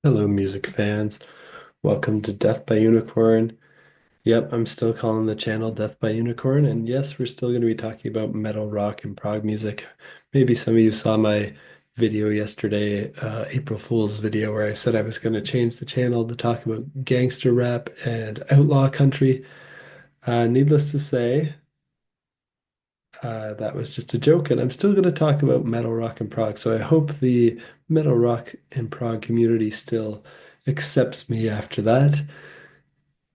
Hello, music fans. Welcome to Death by Unicorn. Yep, I'm still calling the channel Death by Unicorn, and yes, we're still going to be talking about metal, rock, and prog music. Maybe some of you saw my video yesterday, April Fool's video, where I said I was going to change the channel to talk about gangster rap and outlaw country. Needless to say, that was just a joke, and I'm still going to talk about metal, rock, and prog. So I hope the metal, rock, and prog community still accepts me after that.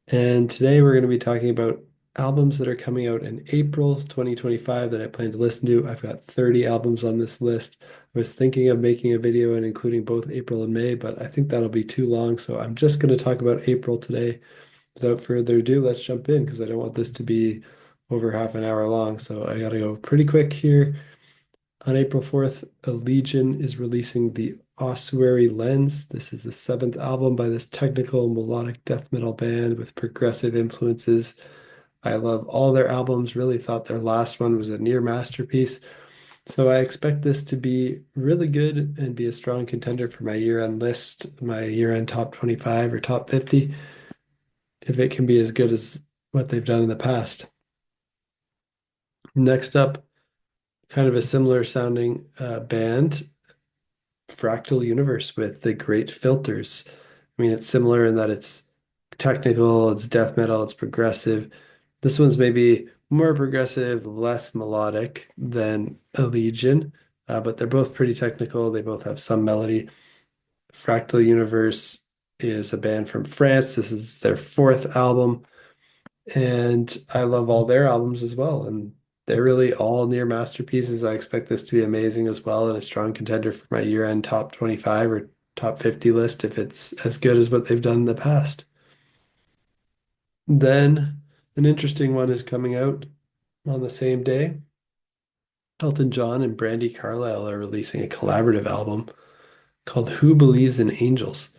And today we're going to be talking about albums that are coming out in April 2025 that I plan to listen to. I've got 30 albums on this list. I was thinking of making a video and including both April and May, but I think that'll be too long. So I'm just going to talk about April today. Without further ado, let's jump in because I don't want this to be over half an hour long. So I got to go pretty quick here. On April 4th, Allegaeon is releasing the Ossuary Lens. This is the seventh album by this technical melodic death metal band with progressive influences. I love all their albums, really thought their last one was a near masterpiece. So I expect this to be really good and be a strong contender for my year-end list, my year-end top 25 or top 50, if it can be as good as what they've done in the past. Next up, kind of a similar sounding band, Fractal Universe with the Great Filters. I mean, it's similar in that it's technical, it's death metal, it's progressive. This one's maybe more progressive, less melodic than Allegiant, but they're both pretty technical. They both have some melody. Fractal Universe is a band from France. This is their fourth album, and I love all their albums as well. And they're really all near masterpieces. I expect this to be amazing as well and a strong contender for my year-end top 25 or top 50 list if it's as good as what they've done in the past. Then an interesting one is coming out on the same day. Elton John and Brandi Carlile are releasing a collaborative album called Who Believes in Angels?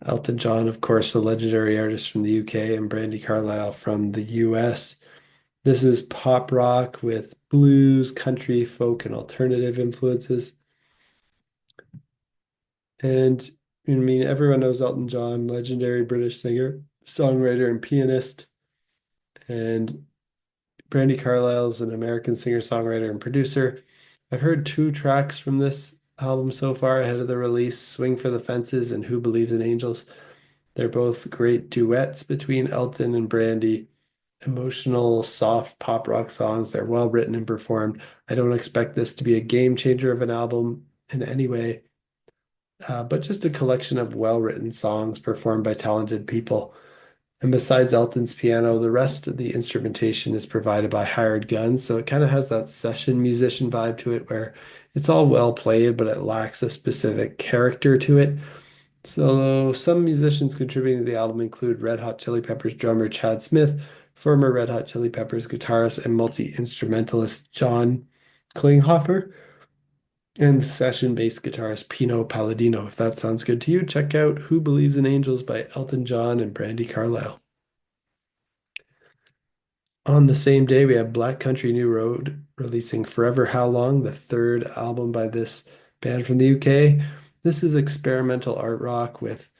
Elton John, of course, the legendary artist from the UK, and Brandi Carlile from the US. This is pop rock with blues, country, folk, and alternative influences. And I mean, everyone knows Elton John, legendary British singer, songwriter, and pianist. And Brandi Carlile is an American singer, songwriter, and producer. I've heard two tracks from this album so far ahead of the release, Swing for the Fences and Who Believes in Angels. They're both great duets between Elton and Brandi. Emotional, soft pop rock songs. They're well written and performed. I don't expect this to be a game changer of an album in any way, but just a collection of well-written songs performed by talented people. And besides Elton's piano, the rest of the instrumentation is provided by hired guns. So it kind of has that session musician vibe to it where it's all well played, but it lacks a specific character to it. So some musicians contributing to the album include Red Hot Chili Peppers drummer Chad Smith, former Red Hot Chili Peppers guitarist and multi-instrumentalist John Klinghoffer, and session bass guitarist Pino Palladino. If that sounds good to you, check out Who Believes in Angels by Elton John and Brandi Carlile. On the same day, we have Black Country New Road releasing Forever Howlong, the third album by this band from the UK. This is experimental art rock with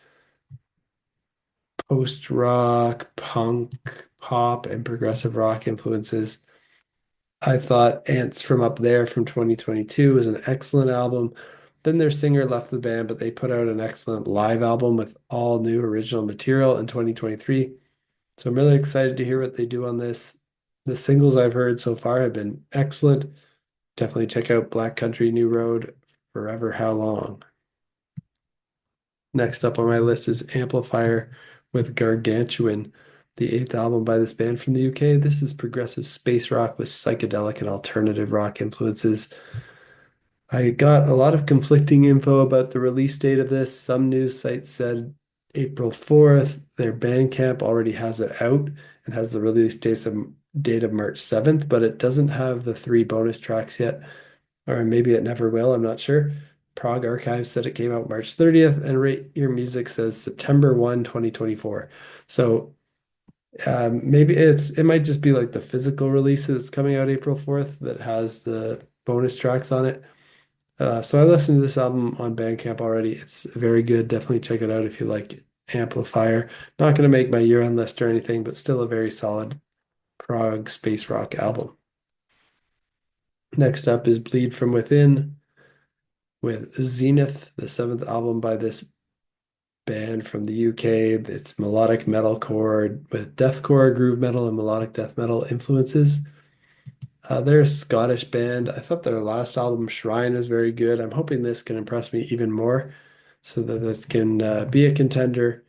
post rock, punk, pop, and progressive rock influences. I thought Ants from Up There from 2022 was an excellent album. Then their singer left the band, but they put out an excellent live album with all new original material in 2023. So I'm really excited to hear what they do on this. The singles I've heard so far have been excellent. Definitely check out Black Country New Road, Forever How Long. Next up on my list is Amplifier with Gargantuan, the eighth album by this band from the UK. This is progressive space rock with psychedelic and alternative rock influences. I got a lot of conflicting info about the release date of this. Some news sites said April 4th. Their Bandcamp already has it out and has the release date of March 7th, but it doesn't have the three bonus tracks yet, or maybe it never will. I'm not sure. Prog Archive said it came out March 30th, and Rate Your Music says September 1, 2024. So maybe it might just be like the physical release that's coming out April 4th that has the bonus tracks on it. So I listened to this album on Bandcamp already. It's very good. Definitely check it out if you like Amplifier. Not going to make my year-end list or anything, but still a very solid prog space rock album. Next up is Bleed From Within with Zenith, the seventh album by this band from the UK. It's melodic metalcore with deathcore, groove metal, and melodic death metal influences. They're a Scottish band. I thought their last album, Shrine, was very good. I'm hoping this can impress me even more so that this can be a contender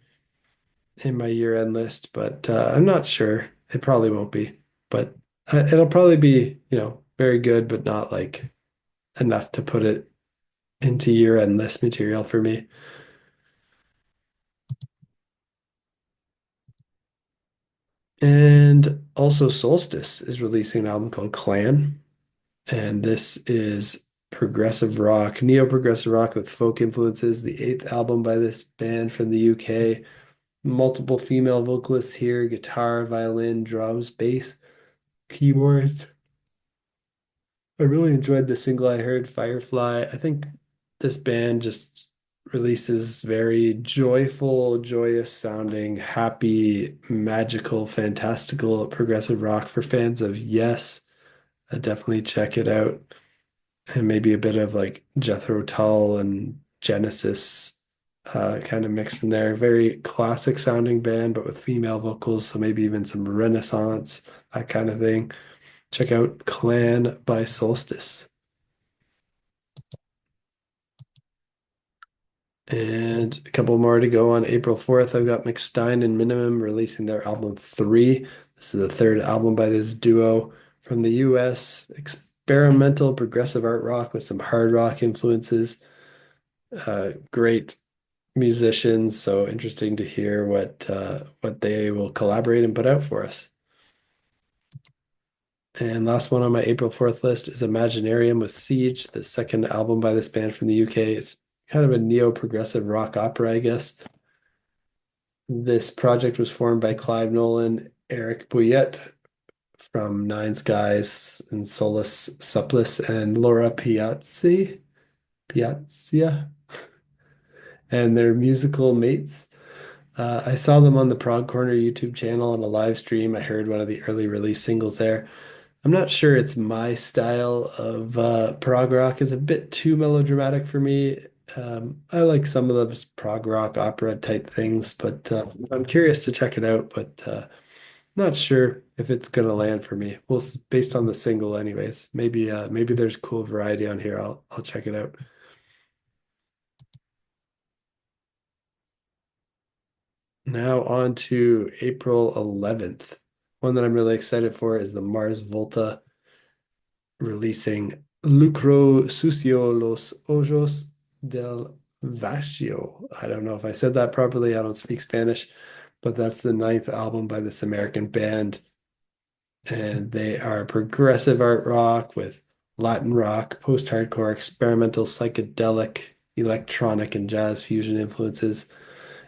in my year-end list, but I'm not sure. It probably won't be, but it'll probably be, very good, but not like enough to put it into year-end list material for me. And also, Solstice is releasing an album called Clann. And this is progressive rock, neo-progressive rock with folk influences, the eighth album by this band from the UK. Multiple female vocalists here, guitar, violin, drums, bass, keyboards. I really enjoyed the single I heard, Firefly. I think this band just releases very joyful, joyous sounding, happy, magical, fantastical progressive rock for fans of Yes. Definitely check it out. And maybe a bit of like Jethro Tull and Genesis kind of mixed in there. Very classic sounding band, but with female vocals, so maybe even some Renaissance, that kind of thing. Check out Clan by Solstice. And a couple more to go on April 4th. I've got McStine and Minnemann releasing their album 3. This is the third album by this duo from the US. Experimental progressive art rock with some hard rock influences. Great musicians, so interesting to hear what they will collaborate and put out for us. And last one on my April 4th list is Imaginaerium with Siege, the second album by this band from the UK. It's kind of a neo-progressive rock opera, I guess. This project was formed by Clive Nolan, Eric Bouillet from Nine Skies and Solus Supplice, and Laura Piazza, and their musical mates. I saw them on the Prog Corner YouTube channel on a live stream. I heard one of the early release singles there. I'm not sure it's my style of prog rock. Is a bit too melodramatic for me. I like some of those prog rock opera type things, but I'm curious to check it out, but not sure if it's gonna land for me. Well, based on the single anyways. Maybe there's cool variety on here. I'll check it out. Now on to April 11th. One that I'm really excited for is the Mars Volta releasing Lucro sucio los ojos del vacio. I don't know if I said that properly. I don't speak Spanish, but that's the ninth album by this American band. And they are progressive art rock with Latin rock, post-hardcore, experimental, psychedelic, electronic, and jazz fusion influences.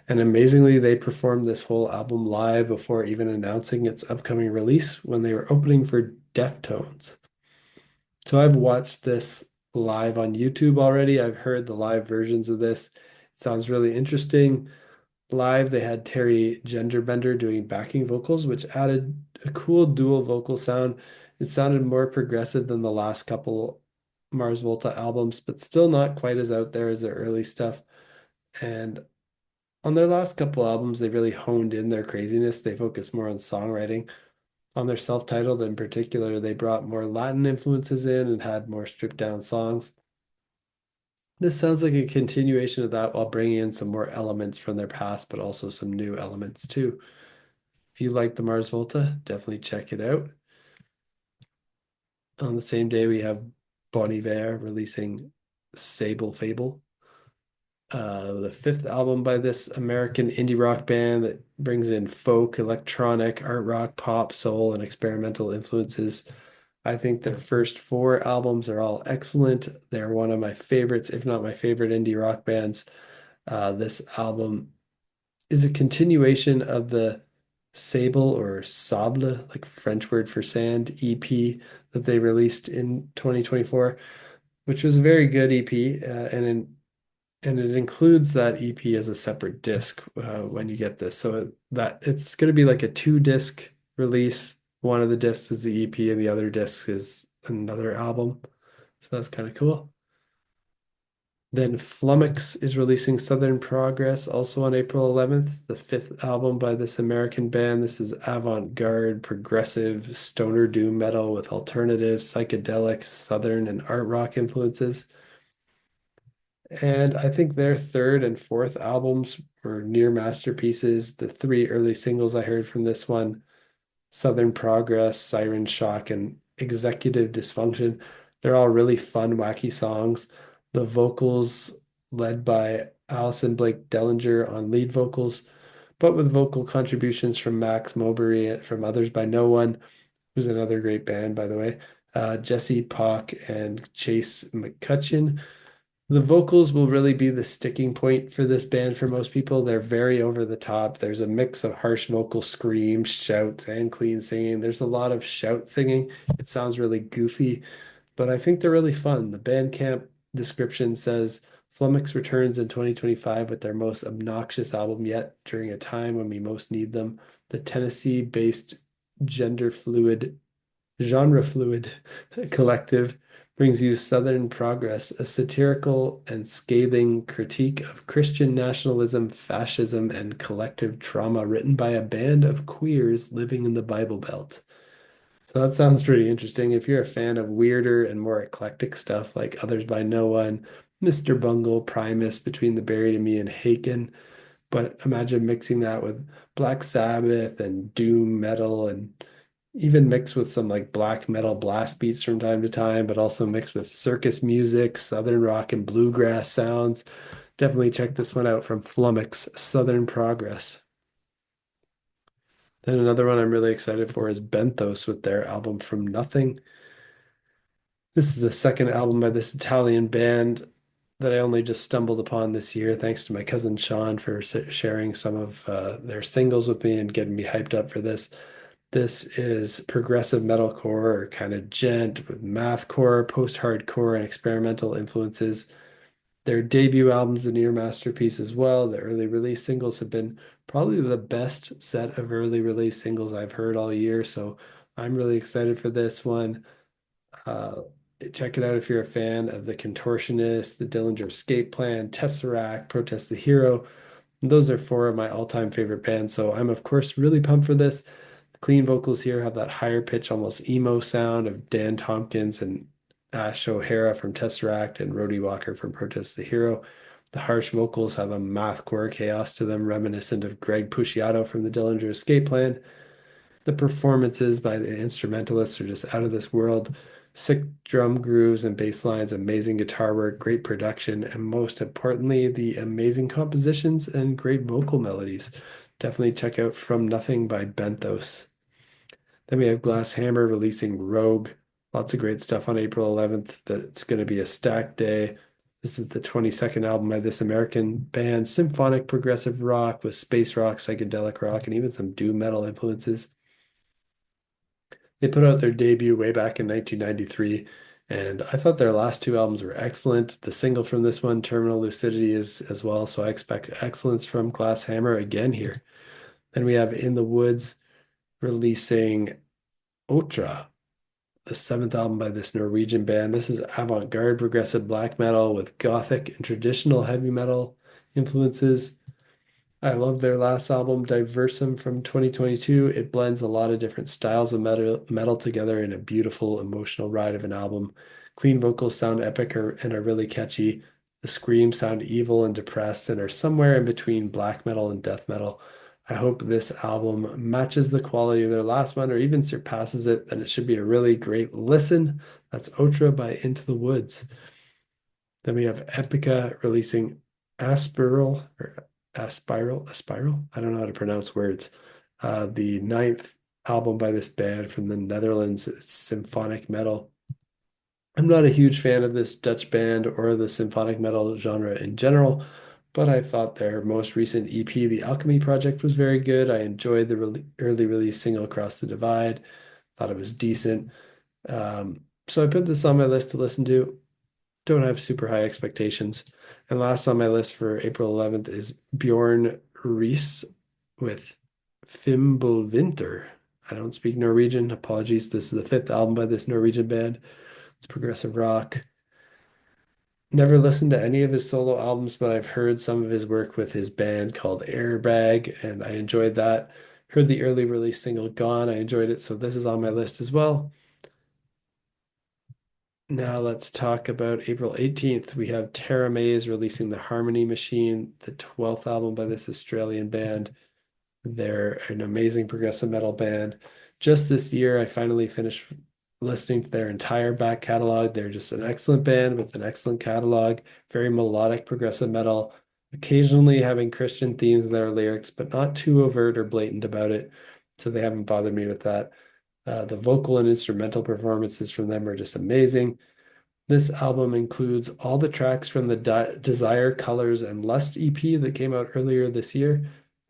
And amazingly, they performed this whole album live before even announcing its upcoming release when they were opening for Deftones. So I've watched this live on YouTube already. I've heard the live versions of this. It sounds really interesting. Live, they had Terry Genderbender doing backing vocals, which added a cool dual vocal sound. It sounded more progressive than the last couple Mars Volta albums, but still not quite as out there as their early stuff. And on their last couple albums, they really honed in their craziness. They focused more on songwriting. On their self-titled in particular, they brought more Latin influences in and had more stripped down songs. This sounds like a continuation of that while bringing in some more elements from their past, but also some new elements too. If you like the Mars Volta, definitely check it out. On the same day, we have Bon Iver releasing Sable Fable, the fifth album by this American indie rock band that brings in folk, electronic, art rock, pop, soul, and experimental influences. I think their first four albums are all excellent. They're one of my favorites, if not my favorite indie rock bands. This album is a continuation of the Sable or Sable, like French word for sand, EP that they released in 2024. which was a very good EP, and it includes that EP as a separate disc when you get this. So that it's going to be like a two-disc release. One of the discs is the EP, and the other disc is another album. So that's kind of cool. Then Flummox is releasing Southern Progress also on April 11th, the fifth album by this American band. This is avant-garde, progressive, stoner doom metal with alternative, psychedelic, southern, and art rock influences. And I think their third and fourth albums were near masterpieces. The three early singles I heard from this one, Southern Progress, Siren Shock, and Executive Dysfunction, they're all really fun, wacky songs. The vocals led by Alison Blake Dellinger on lead vocals, but with vocal contributions from Max Mowbray and from Others by No One, who's another great band, by the way, Jesse Pock and Chase McCutcheon. The vocals will really be the sticking point for this band for most people. They're very over the top. There's a mix of harsh vocal screams, shouts, and clean singing. There's a lot of shout singing. It sounds really goofy, but I think they're really fun. The Bandcamp description says Flummox returns in 2025 with their most obnoxious album yet during a time when we most need them. The Tennessee-based gender fluid genre fluid collective brings you Southern Progress, a satirical and scathing critique of Christian nationalism, fascism, and collective trauma written by a band of queers living in the Bible Belt. So that sounds pretty interesting. If you're a fan of weirder and more eclectic stuff like Others by No One, Mr. Bungle, Primus, Between the Buried and Me, and Haken, but imagine mixing that with Black Sabbath and doom metal and even mixed with some like black metal blast beats from time to time, but also mixed with circus music, southern rock, and bluegrass sounds. Definitely check this one out from Flummox, Southern Progress. Then another one I'm really excited for is Benthos with their album From Nothing. This is the second album by this Italian band that I only just stumbled upon this year, thanks to my cousin Sean for sharing some of their singles with me and getting me hyped up for this. This is progressive metalcore or kind of gent with mathcore, post-hardcore, and experimental influences. Their debut album's a near masterpiece as well. The early release singles have been probably the best set of early release singles I've heard all year, so I'm really excited for this one. Uh, Check it out if you're a fan of The Contortionist, The Dillinger Escape Plan, Tesseract, Protest the Hero. Those are four of my all-time favorite bands, so I'm of course really pumped for this. The clean vocals here have that higher pitch, almost emo sound of Dan Tompkins and Ash O'Hara from Tesseract and Rhodey Walker from Protest the Hero. The harsh vocals have a mathcore chaos to them, reminiscent of Greg Puciato from the Dillinger Escape Plan. The performances by the instrumentalists are just out of this world. Sick drum grooves and bass lines, amazing guitar work, great production, and most importantly, the amazing compositions and great vocal melodies. Definitely check out From Nothing by Benthos. Then we have Glass Hammer releasing Rogue. Lots of great stuff on April 11th. That's going to be a stacked day. This is the 22nd album by this American band, symphonic progressive rock with space rock, psychedelic rock, and even some doom metal influences. They put out their debut way back in 1993, and I thought their last two albums were excellent. The single from this one, Terminal Lucidity, is as well, so I expect excellence from Glass Hammer again here. Then we have In the Woods releasing Otra, the seventh album by this Norwegian band. This is avant-garde progressive black metal with gothic and traditional heavy metal influences. I love their last album, Diversum from 2022. It blends a lot of different styles of metal together in a beautiful, emotional ride of an album. Clean vocals sound epic and are really catchy. The screams sound evil and depressed and are somewhere in between black metal and death metal. I hope this album matches the quality of their last one or even surpasses it. Then it should be a really great listen. That's Otra by Into the Woods. Then we have Epica releasing Aspiral or Aspiral. I don't know how to pronounce words. The ninth album by this band from the Netherlands. It's symphonic metal. I'm not a huge fan of this Dutch band or the symphonic metal genre in general, but I thought their most recent EP, The Alchemy Project, was very good. I enjoyed the early release single Across the Divide. Thought it was decent. So I put this on my list to listen to. don't have super high expectations. And last on my list for April 11th is Bjorn Riis with Fimbulvinter. I don't speak Norwegian. Apologies. This is the fifth album by this Norwegian band. It's progressive rock. Never listened to any of his solo albums, but I've heard some of his work with his band called Airbag, and I enjoyed that. Heard the early release single Gone. I enjoyed it, so this is on my list as well. Now let's talk about April 18th. We have Teramaze releasing The Harmony Machine, the 12th album by this Australian band. They're an amazing progressive metal band. Just this year, I finally finished listening to their entire back catalog. They're just an excellent band with an excellent catalog, very melodic progressive metal, occasionally having Christian themes in their lyrics, but not too overt or blatant about it. So they haven't bothered me with that. The vocal and instrumental performances from them are just amazing. This album includes all the tracks from the Desire, Colors, and Lust EP that came out earlier this year.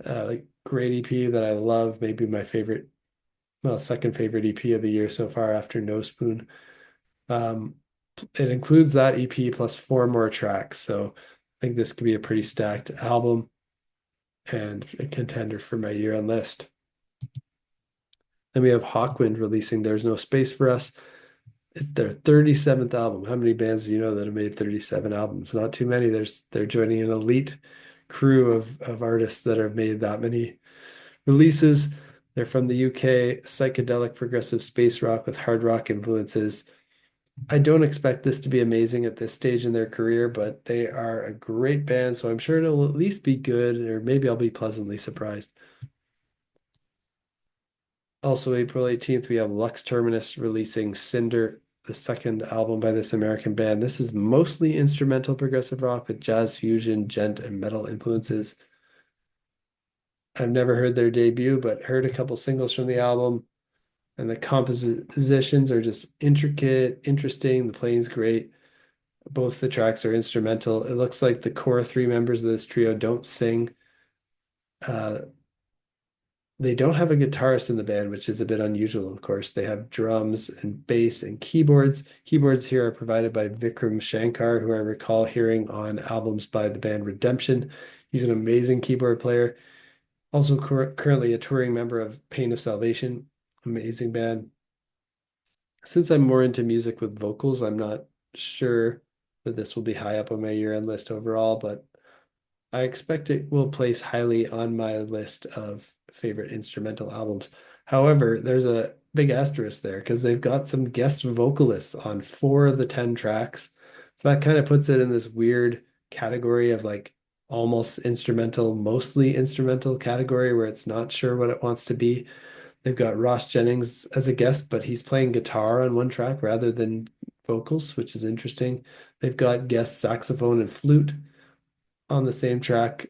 Like great EP that I love, maybe my favorite, well, second favorite EP of the year so far after No Spoon. Um, it includes that EP plus four more tracks, so I think this could be a pretty stacked album and a contender for my year-end list. Then we have Hawkwind releasing There's No Space for Us. It's their 37th album. How many bands do you know that have made 37 albums? Not too many. They're joining an elite crew of artists that have made that many releases. They're from the UK, psychedelic progressive space rock with hard rock influences. I don't expect this to be amazing at this stage in their career, but they are a great band, so I'm sure it'll at least be good, or maybe I'll be pleasantly surprised. Also, April 18th, we have Lux Terminus releasing Cinder, the second album by this American band. This is mostly instrumental progressive rock with jazz fusion, djent, and metal influences. I've never heard their debut, but heard a couple singles from the album, and the compositions are just intricate, interesting. The playing's great. Both the tracks are instrumental. It looks like the core three members of this trio don't sing. Uh, they don't have a guitarist in the band, which is a bit unusual, of course. They have drums and bass and keyboards. Keyboards here are provided by Vikram Shankar, who I recall hearing on albums by the band Redemption. He's an amazing keyboard player. Also currently a touring member of Pain of Salvation, amazing band. Since I'm more into music with vocals, I'm not sure that this will be high up on my year-end list overall, but I expect it will place highly on my list of favorite instrumental albums. However, there's a big asterisk there because they've got some guest vocalists on 4 of the 10 tracks. So that kind of puts it in this weird category of like almost instrumental, mostly instrumental category where it's not sure what it wants to be. They've got Ross Jennings as a guest, but he's playing guitar on one track rather than vocals, which is interesting. They've got guest saxophone and flute on the same track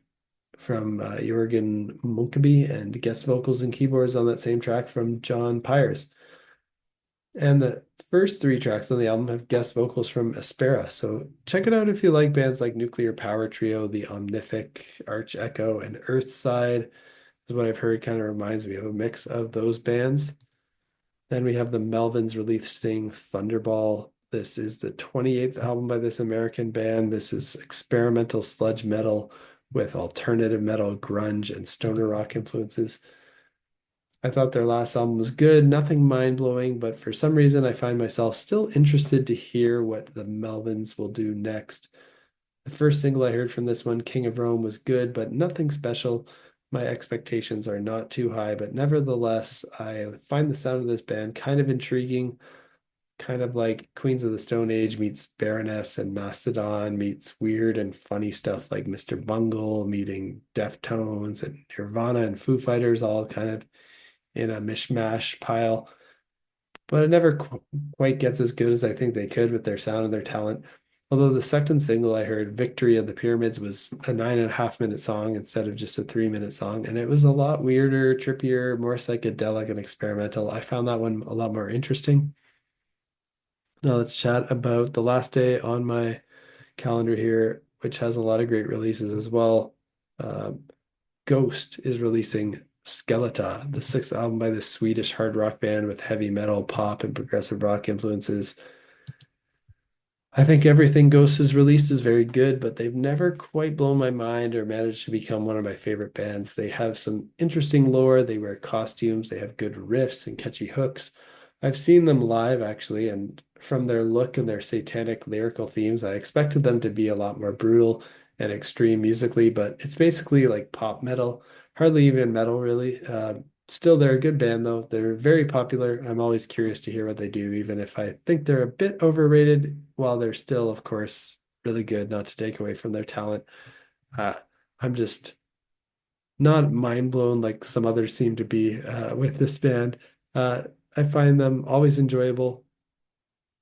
from Jorgen Munkeby and guest vocals and keyboards on that same track from John Pyers. And the first 3 tracks on the album have guest vocals from Aspera. So check it out if you like bands like Nuclear Power Trio, The Omnific, Arch Echo, and Earthside. Is what I've heard kind of reminds me of a mix of those bands. Then we have the Melvins releasing Thunderball. This is the 28th album by this American band. This is experimental sludge metal with alternative metal, grunge, and stoner rock influences. I thought their last album was good, nothing mind-blowing, but for some reason I find myself still interested to hear what the Melvins will do next. The first single I heard from this one, King of Rome, was good, but nothing special. My expectations are not too high, but nevertheless, I find the sound of this band kind of intriguing, kind of like Queens of the Stone Age meets Baroness and Mastodon meets weird and funny stuff like Mr. Bungle meeting Deftones and Nirvana and Foo Fighters all kind of in a mishmash pile. But it never quite gets as good as I think they could with their sound and their talent. Although the second single I heard, Victory of the Pyramids, was a 9.5 minute song instead of just a 3 minute song. And it was a lot weirder, trippier, more psychedelic and experimental. I found that one a lot more interesting. Now let's chat about the last day on my calendar here, which has a lot of great releases as well. Ghost is releasing Skeleta, the 6th album by this Swedish hard rock band with heavy metal, pop, and progressive rock influences. I think everything Ghost has released is very good, but they've never quite blown my mind or managed to become one of my favorite bands. They have some interesting lore, they wear costumes, they have good riffs and catchy hooks. I've seen them live actually, and from their look and their satanic lyrical themes, I expected them to be a lot more brutal and extreme musically, but it's basically like pop metal, hardly even metal really. Still, they're a good band though. They're very popular. I'm always curious to hear what they do, even if I think they're a bit overrated, while they're still, of course, really good, not to take away from their talent. Uh, I'm just not mind blown like some others seem to be with this band. Uh, I find them always enjoyable,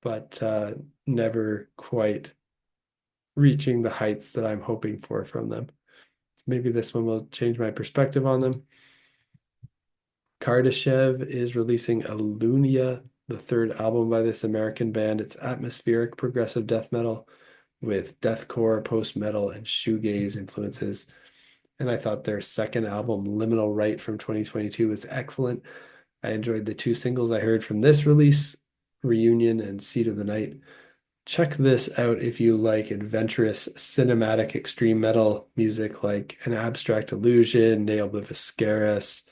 but never quite reaching the heights that I'm hoping for from them. Maybe this one will change my perspective on them. Kardashev is releasing Alunia, the third album by this American band. It's atmospheric progressive death metal with deathcore, post-metal, and shoegaze influences. And I thought their second album, Liminal Right from 2022, was excellent. I enjoyed the two singles I heard from this release, Reunion and Seed of the Night. Check this out if you like adventurous cinematic extreme metal music like An Abstract Illusion, Ne Obliviscaris,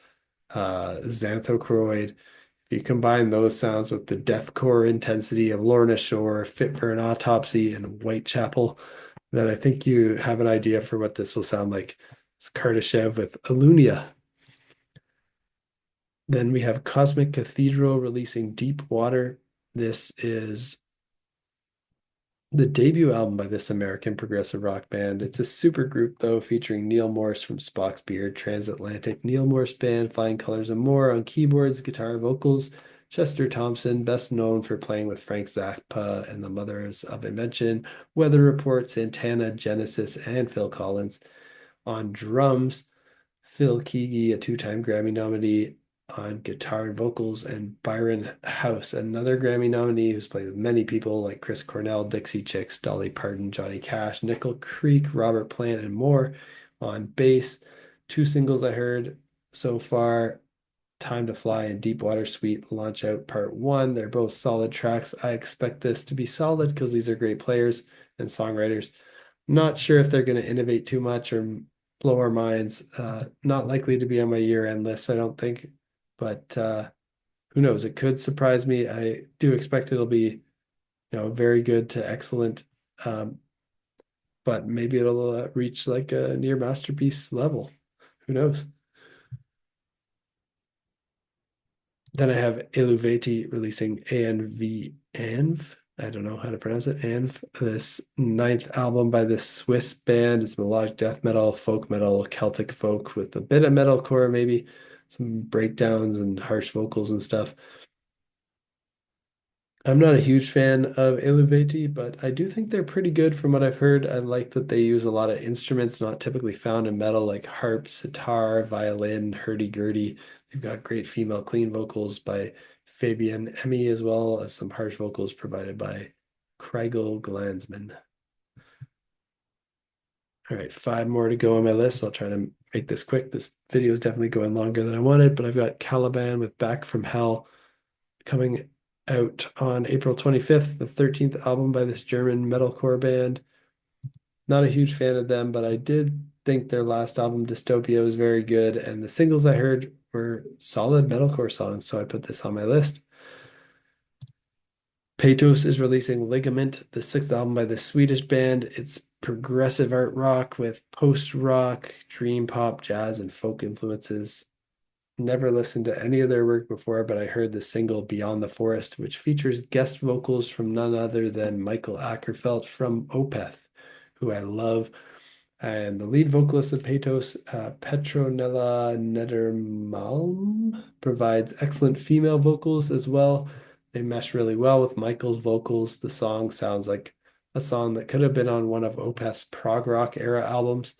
Xanthocroid. If you combine those sounds with the deathcore intensity of Lorna Shore, Fit for an Autopsy, and Whitechapel, then I think you have an idea for what this will sound like. It's Kardashev with Alunia. Then we have Cosmic Cathedral releasing Deep Water. This is the debut album by this American progressive rock band. It's a super group, though, featuring Neil Morse from Spock's Beard, Transatlantic, Neil Morse Band, Flying Colors and More on keyboards, guitar, vocals. Chester Thompson, best known for playing with Frank Zappa and the Mothers of Invention, Weather Report, Santana, Genesis, and Phil Collins. On drums, Phil Keaggy, a two-time Grammy nominee on guitar and vocals, and Byron House, another Grammy nominee who's played with many people like Chris Cornell, Dixie Chicks, Dolly Parton, Johnny Cash, Nickel Creek, Robert Plant, and more on bass. Two singles I heard so far, Time to Fly and Deepwater Suite Launch Out Part 1. They're both solid tracks. I expect this to be solid because these are great players and songwriters. Not sure if they're going to innovate too much or blow our minds. Not likely to be on my year-end list, I don't think. But who knows? It could surprise me. I do expect it'll be, very good to excellent. But maybe it'll reach like a near masterpiece level. Who knows? Then I have Eluveti releasing ANV. I don't know how to pronounce it. ANV, this ninth album by this Swiss band. It's melodic death metal, folk metal, Celtic folk with a bit of metalcore, maybe some breakdowns and harsh vocals and stuff. I'm not a huge fan of Eluveti, but I do think they're pretty good from what I've heard. I like that they use a lot of instruments not typically found in metal, like harp, sitar, violin, hurdy-gurdy. They've got great female clean vocals by Fabian Emmy, as well as some harsh vocals provided by Kreigel Glanzman. All right, five more to go on my list. I'll try to make this quick. This video is definitely going longer than I wanted, but I've got Caliban with Back from Hell coming out on April 25th, the 13th album by this German metalcore band. Not a huge fan of them, but I did think their last album, Dystopia, was very good, and the singles I heard were solid metalcore songs, so I put this on my list. Pathos is releasing Ligament, the sixth album by the Swedish band. It's progressive art rock with post-rock, dream pop, jazz, and folk influences. Never listened to any of their work before, but I heard the single Beyond the Forest, which features guest vocals from none other than Michael Ackerfeld from Opeth, who I love. And the lead vocalist of Pathos, Petronella Nedermalm, provides excellent female vocals as well. They mesh really well with Michael's vocals. The song sounds like a song that could have been on one of Opeth's prog rock era albums,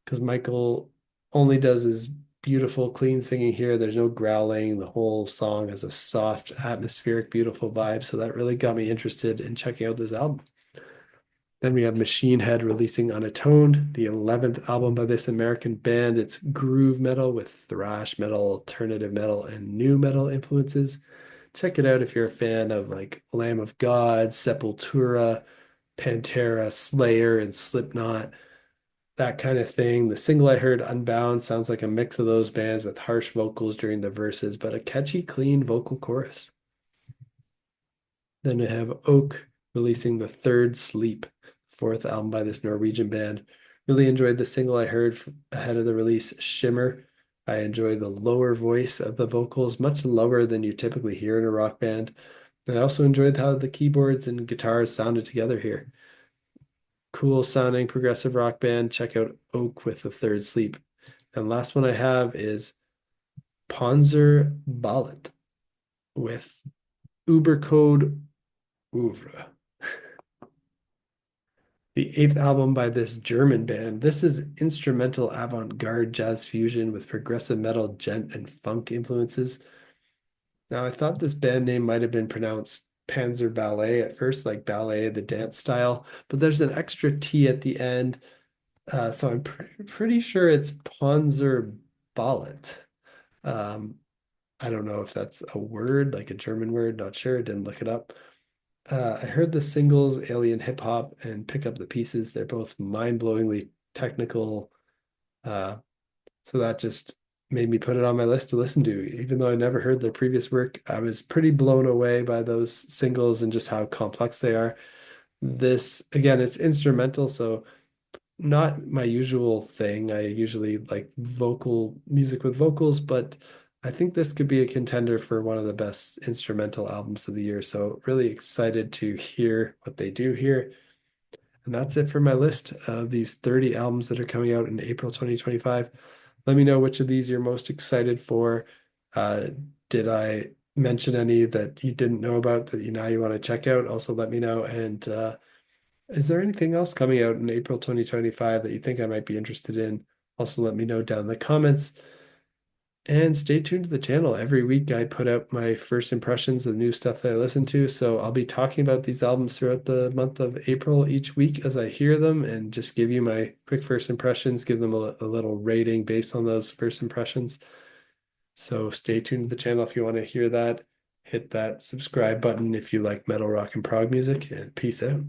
because Michael only does his beautiful, clean singing here. There's no growling. The whole song has a soft, atmospheric, beautiful vibe. So that really got me interested in checking out this album. Then we have Machine Head releasing Unatoned, the 11th album by this American band. It's groove metal with thrash metal, alternative metal, and new metal influences. check it out if you're a fan of like Lamb of God, Sepultura, Pantera, Slayer, and Slipknot, that kind of thing. The single I heard, Unbound, sounds like a mix of those bands with harsh vocals during the verses, but a catchy, clean vocal chorus. Then I have Oak releasing The Third Sleep, fourth album by this Norwegian band. Really enjoyed the single I heard ahead of the release, Shimmer. I enjoy the lower voice of the vocals, much lower than you typically hear in a rock band. And I also enjoyed how the keyboards and guitars sounded together here. Cool sounding progressive rock band. Check out Oak with The Third Sleep. And last one I have is Panzer Ballet with Ubercode Ouvre, the eighth album by this German band. This is instrumental avant-garde jazz fusion with progressive metal, gent, and funk influences. Now, I thought this band name might have been pronounced Panzer Ballet at first, like ballet, the dance style, but there's an extra T at the end. So I'm pretty sure it's Panzer Ballet. Um, I don't know if that's a word, like a German word, not sure, didn't look it up. I heard the singles Alien Hip Hop and Pick Up the Pieces. They're both mind-blowingly technical. Uh, so that just made me put it on my list to listen to. Even though I never heard their previous work, I was pretty blown away by those singles and just how complex they are. This, again, it's instrumental, so not my usual thing. I usually like vocal music with vocals, but I think this could be a contender for one of the best instrumental albums of the year. So really excited to hear what they do here. And that's it for my list of these 30 albums that are coming out in April 2025. Let me know which of these you're most excited for. Uh, did I mention any that you didn't know about that you now you want to check out? Also let me know. And is there anything else coming out in April 2025 that you think I might be interested in? Also, let me know down in the comments. And stay tuned to the channel. Every week I put out my first impressions of new stuff that I listen to. So I'll be talking about these albums throughout the month of April each week as I hear them and just give you my quick first impressions, give them a little rating based on those first impressions. So stay tuned to the channel if you want to hear that. Hit that subscribe button if you like metal, rock, and prog music, and peace out.